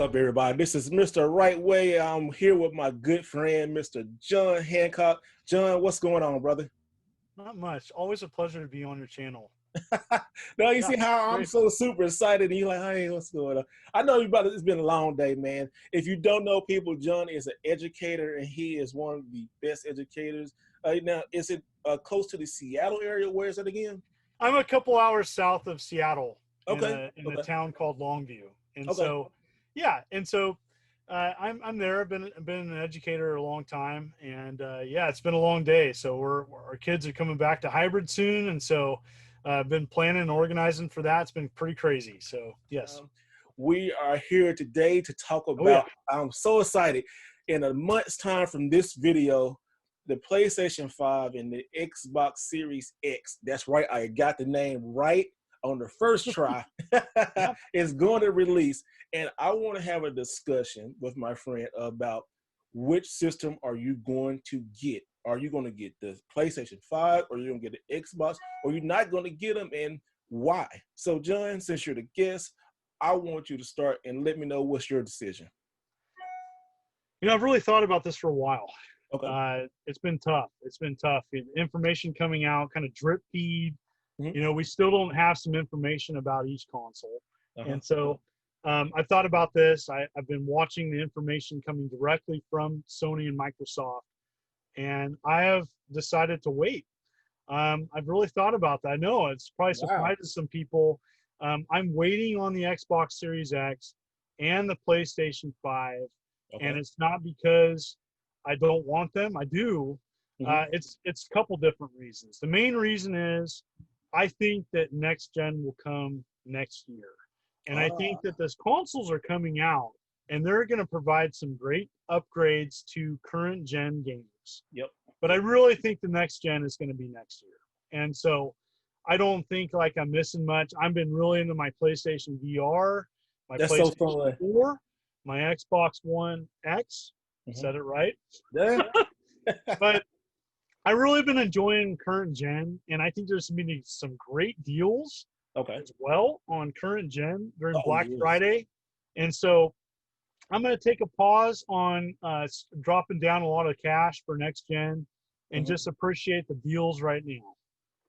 up, everybody? This is Mr. Right Way. I'm here with my good friend, Mr. John Hancock. John, what's going on, brother? Not much. Always a pleasure to be on your channel. Now you Yeah, see how I'm great. so super excited, and you're like, "Hey, what's going on?" I know you about it's been a long day, man. If you don't know people, John is an educator, and he is one of the best educators. Now, is it close to the Seattle area? Where is it again? I'm a couple hours south of Seattle in Okay, a okay, town called Longview, and okay. so yeah, and so I'm there. I've been an educator a long time, and yeah, it's been a long day. So our kids are coming back to hybrid soon, and so I've been planning and organizing for that. It's been pretty crazy. So yes. Um, we are here today to talk Oh yeah. about, I'm so excited. In a month's time from this video, the PlayStation 5 and the Xbox Series X, that's right, I got the name right on the first try, Yep. is going to release. And I want to have a discussion with my friend about which system are you going to get? Are you going to get the PlayStation 5 or are you going to get the Xbox, or you're not going to get them, and why? So, John, since you're the guest, I want you to start and let me know what's your decision. I've really thought about this for a while. Okay. It's been tough. It's been tough. Information coming out, kind of drip feed. Mhm. We still don't have some information about each console. Uh-huh. And so I've thought about this. I've been watching the information coming directly from Sony and Microsoft, and I have decided to wait. I've really thought about that. I know it's probably Wow. surprises some people. I'm waiting on the Xbox Series X and the PlayStation 5, and Okay. it's not because I don't want them. I do. Mhm. It's a couple different reasons. The main reason is I think that next gen will come next year, and I think Ah, that those consoles are coming out, and they're going to provide some great upgrades to current gen games. yep. But I Yep. really think the next gen is going to be next year. And so I don't think like I'm missing much. I've been really into my PlayStation VR, my That's so PlayStation fun. 4, my Xbox One X. Mhm. Said it right. Yeah. But I really been enjoying current gen, and I think there's been some great deals Okay. as well on current gen during Oh, Black yes. Friday. And so I'm going to take a pause on dropping down a lot of cash for next gen and Mhm. just appreciate the deals right now.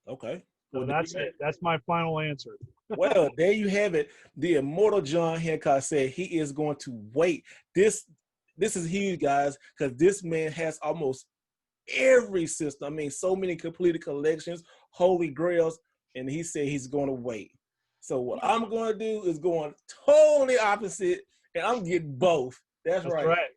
Okay. Well, So there you that's have it. it. That's my final answer. Well, there you have it. The immortal John Hancock said he is going to wait. This this is huge, guys, because this man has almost every system. I mean, so many completed collections, holy grails, and he said he's going to wait. So what Yeah, I'm going to do is going totally opposite, and I'm getting both. That's that's right. right.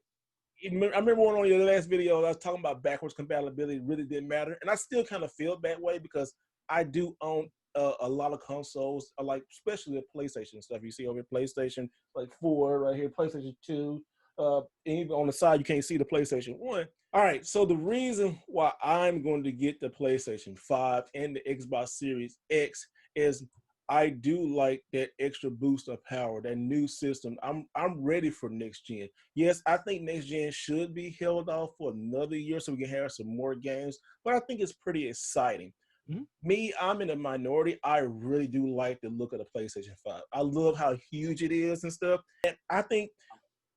I remember one on your last video, I was talking about backwards compatibility really didn't matter, and I still kind of feel that way because I do own a lot of consoles, like especially the PlayStation stuff. You see over here, PlayStation like 4 right here, PlayStation 2. And even on the side, you can't see the PlayStation 1. All right, so the reason why I'm going to get the PlayStation 5 and the Xbox Series X is I do like that extra boost of power, that new system. I'm ready for next gen. Yes, I think next gen should be held off for another year so we can have some more games, but I think it's pretty exciting. Mhm. Me, I'm in a minority. I really do like the look of the PlayStation 5. I love how huge it is and stuff. And I think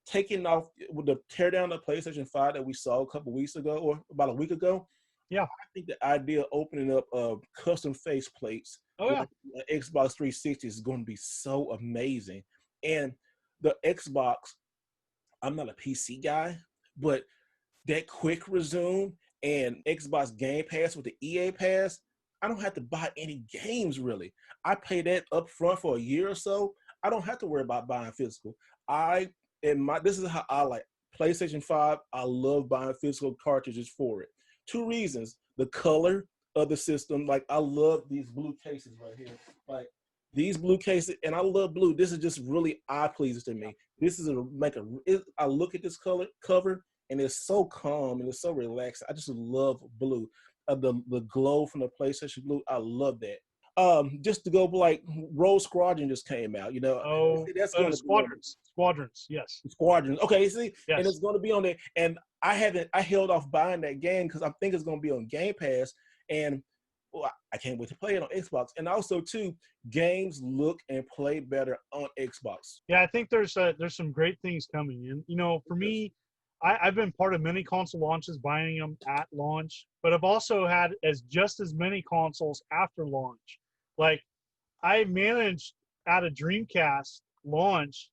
taking off with the tear down the PlayStation 5 that we saw a couple weeks ago or about a week ago, Yeah. I think the idea of opening up custom face plates Oh yeah. like Xbox 360 is going to be so amazing. And the Xbox, I'm not a PC guy, but that quick resume and Xbox Game Pass with the EA Pass, I don't have to buy any games really. I pay that up front for a year or so. I don't have to worry about buying physical. I this is how I like PlayStation 5. I love buying physical cartridges for it. Two reasons. The color of the system. Like I love these blue cases right here. Like these blue cases, and I love blue. This is just really eye pleasing to me. This is I look at this color cover and it's so calm and it's so relaxed. I just love blue. The glow from the PlayStation Blue, I love that. Just to go like Rogue Squadron just came out, Oh, that's going to be on squadrons. Yes. Squadron. Okay, see, and Yes. it's going to be on there. And I held off buying that game because I think it's going to be on Game Pass. And well, I can't wait to play it on Xbox. And also, too, games look and play better on Xbox. Yeah, I think there's some great things coming. And for me, I've been part of many console launches, buying them at launch, but I've also had just as many consoles after launch. Like I managed at a Dreamcast launch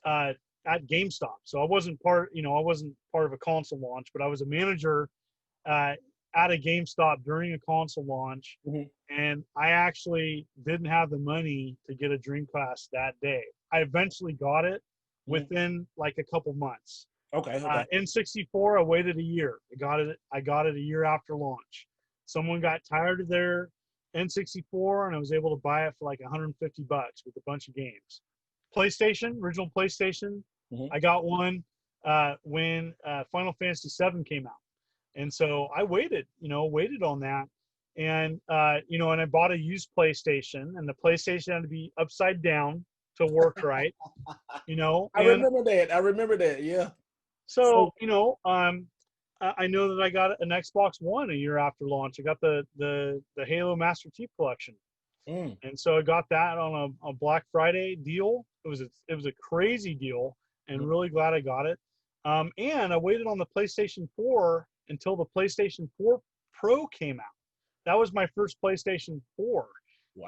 uh, at GameStop, so I wasn't part of a console launch, but I was a manager uh, at a GameStop during a console launch, Mhm. and I actually didn't have the money to get a Dreamcast that day. I eventually got it Mhm. within like a couple months. Okay, okay. N64, I waited a year. I got it a year after launch. Someone got tired of their N64, and I was able to buy it for like 150 bucks with a bunch of games. PlayStation, original PlayStation, Mhm. I got one when Final Fantasy VII came out, and so I waited on that, and and I bought a used PlayStation, and the PlayStation had to be upside down to work right, I and remember that. I remember that. Yeah. so So, I know that I got an Xbox One a year after launch. I got the Halo Master Chief Collection, mm, and so I got that on a Black Friday deal. It was a crazy deal, and mm, really glad I got it. And I waited on the PlayStation 4 until the PlayStation 4 Pro came out. That was my first PlayStation 4,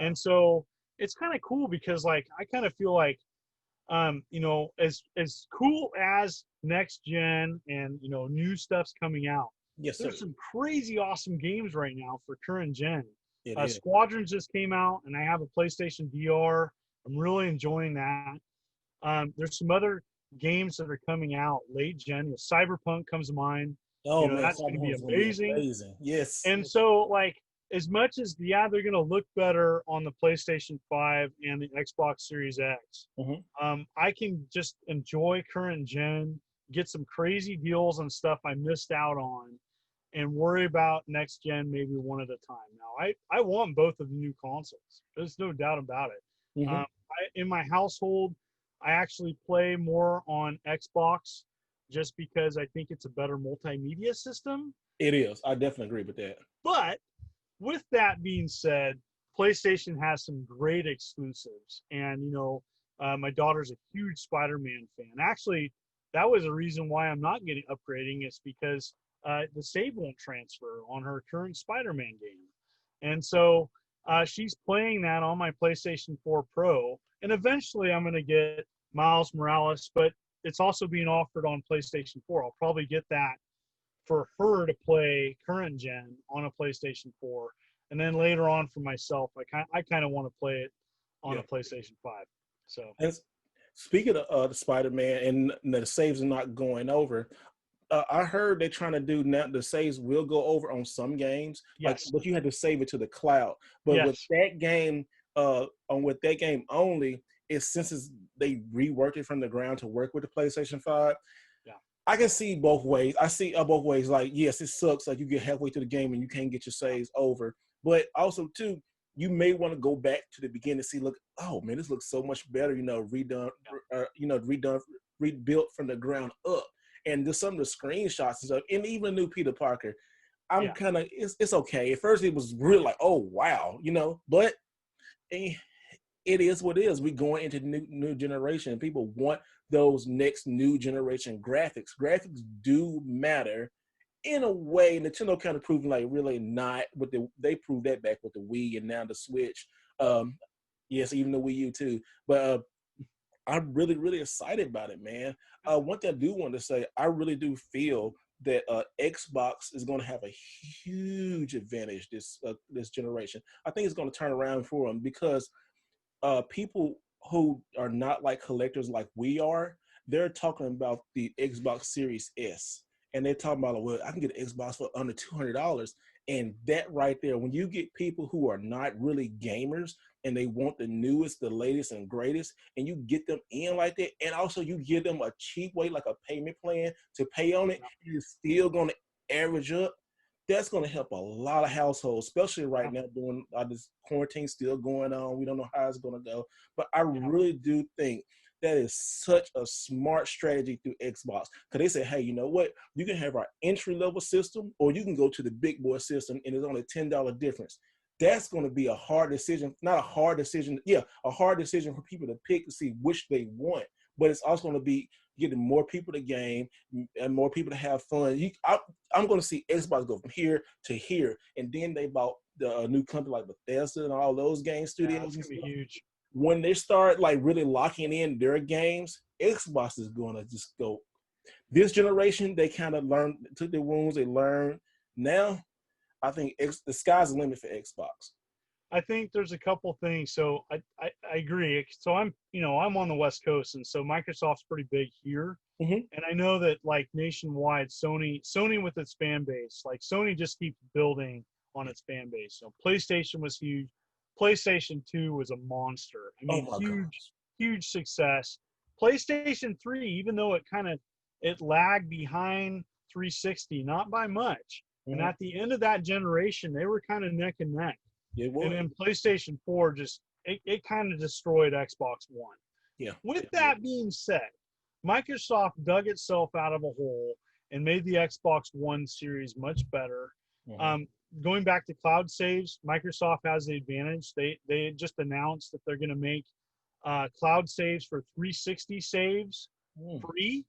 and wow. so it's kind of cool because like I kind of feel like as cool as next gen and new stuff's coming out, Yes, sir. there's some crazy awesome games right now for current gen. It is. Squadrons just came out, and I have a PlayStation VR. I'm really enjoying that. There's some other games that are coming out late gen. Cyberpunk comes to mind. Oh man, That's going to be Cyberpunk's gonna be amazing. amazing. Yes. And so, like, as much as they're going to look better on the PlayStation 5 and the Xbox Series X, Hmm. I can just enjoy current gen, get some crazy deals on stuff I missed out on, and worry about next gen maybe one at a time. Now, I want both of the new consoles. There's no doubt about it. Hmm. In my household, I actually play more on Xbox just because I think it's a better multimedia system. It is. I definitely agree with that. But with that being said, PlayStation has some great exclusives, and my daughter's a huge Spider-Man fan. Actually, that was a reason why I'm not getting upgrading. It's because the save won't transfer on her current Spider-Man game, and so she's playing that on my PlayStation 4 Pro. And eventually, I'm going to get Miles Morales, but it's also being offered on PlayStation 4. I'll probably get that for her to play current gen on a PlayStation 4, and then later on for myself, I kind of want to play it on Yeah. a PlayStation 5. So And speaking of the Spider-Man and the saves are not going over, I heard they're trying to do now. The saves will go over on some games, like, yes, but you had to save it to the cloud. But with yes, that game, with that game only, they reworked it from the ground to work with the PlayStation 5. yeah, I can see both ways. I see both ways. Like, yes, it sucks. Like, you get halfway through the game and you can't get your saves over. But also, too, you may want to go back to the beginning and see, look, oh man, this looks so much better. Redone, yeah, redone, rebuilt from the ground up. And just some of the screenshots and stuff, and even new Peter Parker. I'm yeah, kind of it's okay. At first, it was really like, oh wow, but eh, it is what it is. We're going into the new generation. People want those next new generation graphics. Graphics do matter in a way. Nintendo kind of proving like really not. They proved that back with the Wii and now the Switch. Um, yes, even the Wii U too. But I'm really really excited about it, man. One thing I do want to say, I really do feel that Xbox is going to have a huge advantage this generation. I think it's going to turn around for them because people who are not like collectors like we are, they're talking about the Xbox Series S, and they're talking about, well, I can get an Xbox for under $200, and that right there, when you get people who are not really gamers and they want the newest, the latest, and greatest, and you get them in like that, and also you give them a cheap way, like a payment plan to pay on it, you're still going to average up. That's going to help a lot of households, especially right yeah, now during this quarantine still going on. We don't know how it's going to go, but I yeah, really do think that is such a smart strategy through Xbox, because they say, hey, you know what? You can have our entry level system, or you can go to the big boy system, and it's only $10 difference. that's going to be a hard decision. Not a hard decision. Yeah, a hard decision for people to pick to see which they want. But it's also going to be getting more people to game and more people to have fun. I'm going to see Xbox go from here to here. And then they bought the new company like Bethesda and all those game studios. It's going to be huge. When they start like really locking in their games, Xbox is going to just go. This generation, they kind of took their wounds, they learned. Now, I think the sky's the limit for Xbox. I think there's a couple things. So I agree. So I'm on the West Coast, and so Microsoft's pretty big here. Mm-hmm. And I know that like nationwide, Sony with its fan base, like Sony just keeps building on its fan base. So PlayStation was huge. PlayStation 2 was a monster. I mean, huge success. PlayStation 3, even though it lagged behind 360, not by much. Mm-hmm. And at the end of that generation, they were kind of neck and neck. And then PlayStation 4 it kind of destroyed Xbox One. Yeah. With that being said, Microsoft dug itself out of a hole and made the Xbox One series much better. Mm-hmm. Going back to cloud saves, Microsoft has the advantage. They just announced that they're going to make cloud saves for 360 saves free,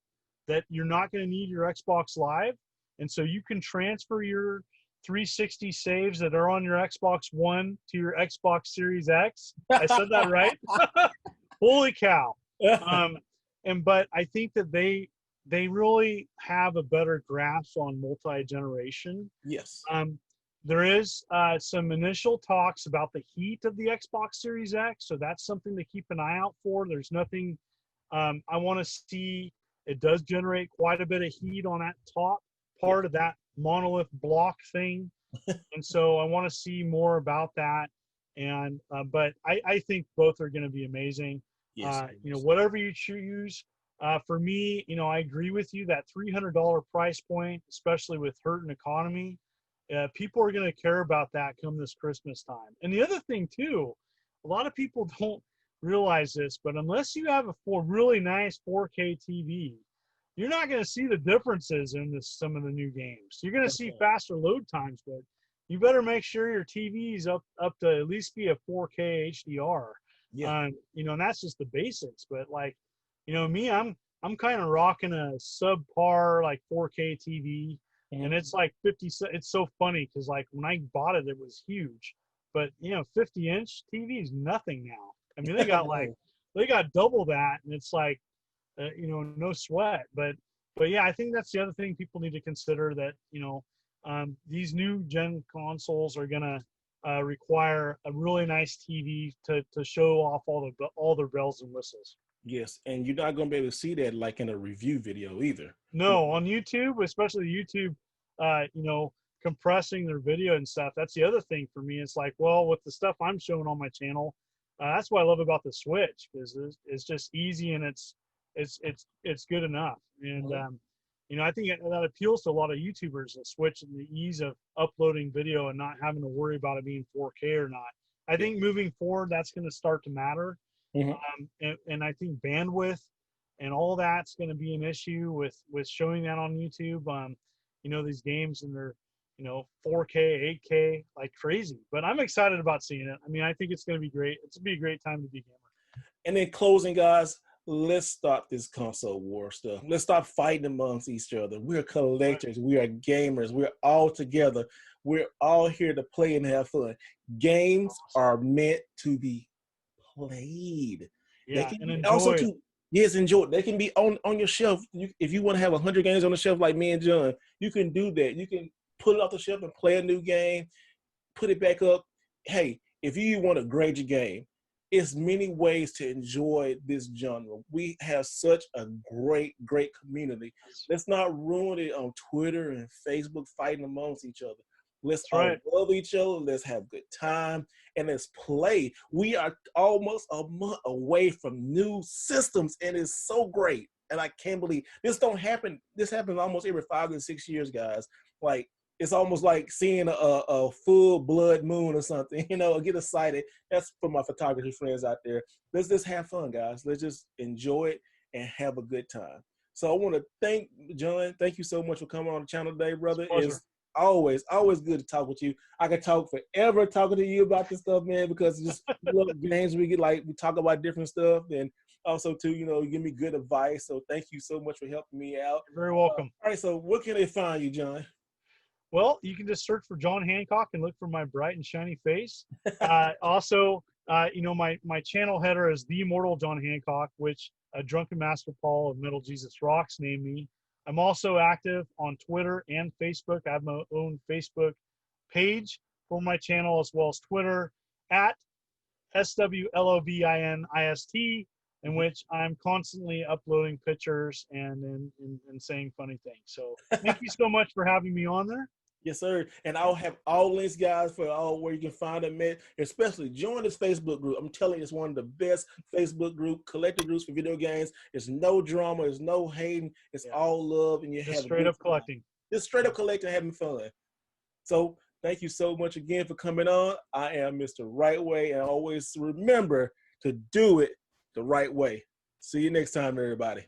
that you're not going to need your Xbox Live. And so you can transfer your 360 saves that are on your Xbox One to your Xbox Series X. I said that right? Holy cow. But I think that they really have a better grasp on multi-generation. Yes. There is some initial talks about the heat of the Xbox Series X, so that's something to keep an eye out for. There's nothing I want to see. It does generate quite a bit of heat on that top part of that monolith block thing, and so I want to see more about that. And but I think both are going to be amazing. Yes. Whatever you choose. For me, I agree with you that $300 price point, especially with hurting economy. People are going to care about that come this Christmas time. And the other thing too, a lot of people don't realize this, but unless you have a really nice 4K TV, you're not going to see the differences in some of the new games. You're going to see faster load times, but you better make sure your TV is up to at least be a 4K HDR. Yeah. And that's just the basics. But like, me, I'm kind of rocking a subpar like 4K TV. And it's like 50. It's so funny because like when I bought it, it was huge, but 50-inch TV is nothing now. I mean, they got double that, and it's like, no sweat. But yeah, I think that's the other thing people need to consider, that these new gen consoles are gonna require a really nice TV to show off all the bells and whistles. Yes, and you're not going to be able to see that like in a review video either. No, on YouTube, especially YouTube, compressing their video and stuff. That's the other thing for me. It's like, well, with the stuff I'm showing on my channel, that's what I love about the Switch, because it's just easy and it's good enough. And I think that appeals to a lot of YouTubers, the Switch and the ease of uploading video and not having to worry about it being 4K or not. I think moving forward, that's going to start to matter. Mm-hmm. And I think bandwidth and all that's going to be an issue with showing that on YouTube. These games, and they're 4K, 8K like crazy. But I'm excited about seeing it. I mean, I think it's going to be great. It's going to be a great time to be a gamer. And in closing, guys, let's stop this console war stuff. Let's stop fighting amongst each other. We're collectors. Right. We are gamers. We're all together. We're all here to play and have fun. Games are meant to be played. Yeah, and enjoy. Enjoy. They can be on your shelf. If you want to have 100 games on the shelf like me and John, you can do that. You can pull it off the shelf and play a new game, put it back up. Hey, if you want to grade your game, it's many ways to enjoy this genre. We have such a great all Let's not ruin it on Twitter and Facebook fighting amongst each other. Let's love each other. Let's have good time, and let's play. We are almost a month away from new systems, and it's so great. And I can't believe this don't happen. This happens almost every 5 to 6 years, guys. Like, it's almost like seeing a full blood moon or something, get excited. That's for my photography friends out there. Let's just have fun, guys. Let's just enjoy it and have a good time. So I want to thank John. Thank you so much for coming on the channel today, brother. It's always good to talk with you. I could talk forever talking to you about this stuff, man, because it's just little games we get, like we talk about different stuff, and also too, you give me good advice. So thank you so much for helping me out. You're very welcome. All right, so where can they find you, John? Well, you can just search for John Hancock and look for my bright and shiny face. Also, my channel header is The Immortal John Hancock, which Drunken Master Paul of Metal Jesus Rocks named me. I'm also active on Twitter and Facebook. I have my own Facebook page for my channel, as well as Twitter at SWLOVINIST, in which I'm constantly uploading pictures and saying funny things. So thank you so much for having me on there. Yes, sir. And I'll have all links, guys, for all where you can find them, man. Especially join this Facebook group. I'm telling you, it's one of the best Facebook collective groups for video games. There's no drama, there's no hating. It's all love, and you have straight up collecting. Just straight up collecting, having fun. So thank you so much again for coming on. I am Mr. Right Way, and always remember to do it the right way. See you next time, everybody.